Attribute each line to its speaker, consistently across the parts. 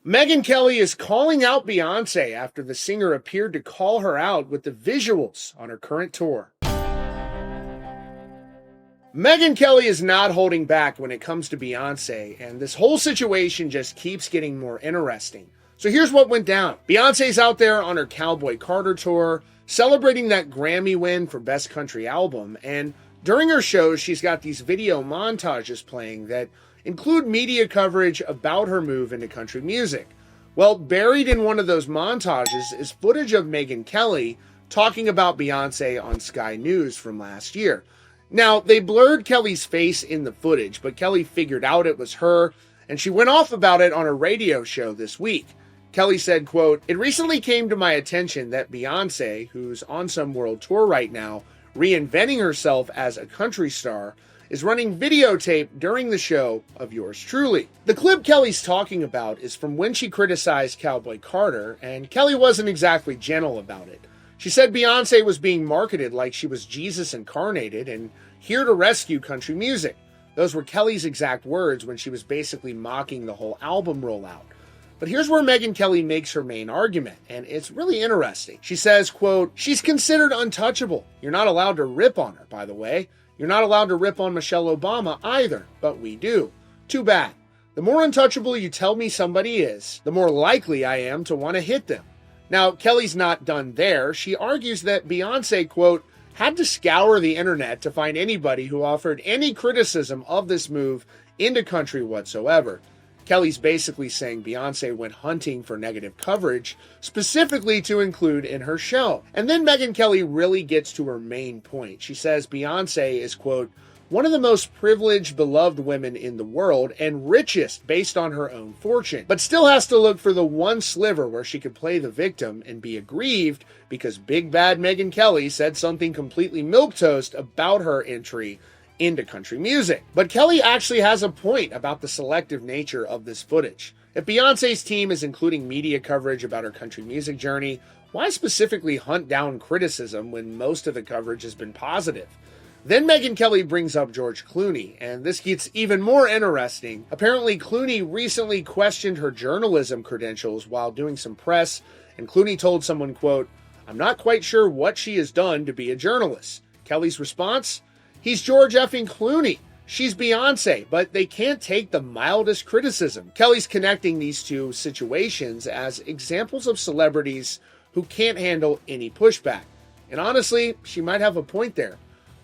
Speaker 1: Megyn Kelly is calling out Beyoncé after the singer appeared to call her out with the visuals on her current tour. Megyn Kelly is not holding back when it comes to Beyoncé, and this whole situation just keeps getting more interesting. So here's what went down. Beyoncé's out there on her Cowboy Carter tour, celebrating that Grammy win for Best Country Album, and during her shows, she's got these video montages playing that include media coverage about her move into country music. Well, buried in one of those montages is footage of Megyn Kelly talking about Beyoncé on Sky News from last year. Now, they blurred Kelly's face in the footage, but Kelly figured out it was her, and she went off about it on a radio show this week. Kelly said, quote, "It recently came to my attention that Beyoncé, who's on some world tour right now, reinventing herself as a country star, is running videotape during the show of yours truly." The clip Kelly's talking about is from when she criticized Cowboy Carter, and Kelly wasn't exactly gentle about it. She said Beyoncé was being marketed like she was Jesus incarnated and here to rescue country music. Those were Kelly's exact words when she was basically mocking the whole album rollout. But here's where Megyn Kelly makes her main argument, and it's really interesting. She says, quote, "She's considered untouchable. You're not allowed to rip on her, by the way. You're not allowed to rip on Michelle Obama either, but we do. Too bad. The more untouchable you tell me somebody is, the more likely I am to want to hit them." Now, Kelly's not done there. She argues that Beyoncé, quote, "had to scour the internet to find anybody who offered any criticism of this move into country whatsoever." Kelly's basically saying Beyoncé went hunting for negative coverage, specifically to include in her show. And then Megyn Kelly really gets to her main point. She says Beyoncé is, quote, "one of the most privileged, beloved women in the world and richest based on her own fortune, but still has to look for the one sliver where she could play the victim and be aggrieved because big bad Megyn Kelly said something completely milquetoast about her entry into country music." But Kelly actually has a point about the selective nature of this footage. If Beyoncé's team is including media coverage about her country music journey, why specifically hunt down criticism when most of the coverage has been positive? Then Megyn Kelly brings up George Clooney, and this gets even more interesting. Apparently, Clooney recently questioned her journalism credentials while doing some press, and Clooney told someone, quote, "I'm not quite sure what she has done to be a journalist." Kelly's response? "He's George effing Clooney. She's Beyoncé, but they can't take the mildest criticism." Kelly's connecting these two situations as examples of celebrities who can't handle any pushback. And honestly, she might have a point there.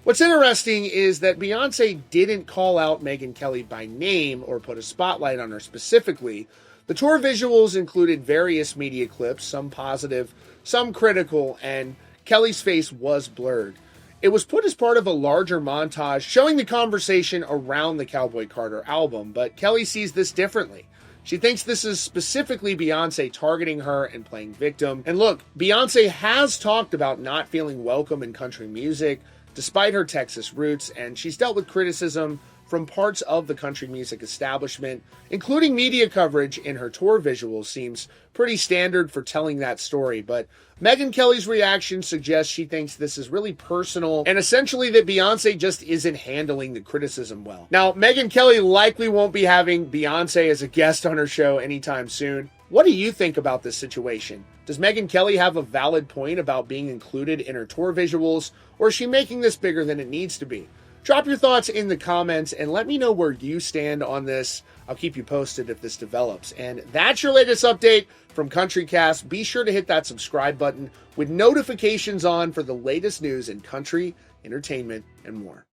Speaker 1: What's interesting is that Beyoncé didn't call out Megyn Kelly by name or put a spotlight on her specifically. The tour visuals included various media clips, some positive, some critical, and Kelly's face was blurred. It was put as part of a larger montage showing the conversation around the Cowboy Carter album, but Kelly sees this differently. She thinks this is specifically Beyoncé targeting her and playing victim. And look, Beyoncé has talked about not feeling welcome in country music, despite her Texas roots, and she's dealt with criticism from parts of the country music establishment, including media coverage in her tour visuals seems pretty standard for telling that story. But Megyn Kelly's reaction suggests she thinks this is really personal and essentially that Beyoncé just isn't handling the criticism well. Now, Megyn Kelly likely won't be having Beyoncé as a guest on her show anytime soon. What do you think about this situation? Does Megyn Kelly have a valid point about being included in her tour visuals, or is she making this bigger than it needs to be? Drop your thoughts in the comments and let me know where you stand on this. I'll keep you posted if this develops. And that's your latest update from CountryCast. Be sure to hit that subscribe button with notifications on for the latest news in country, entertainment, and more.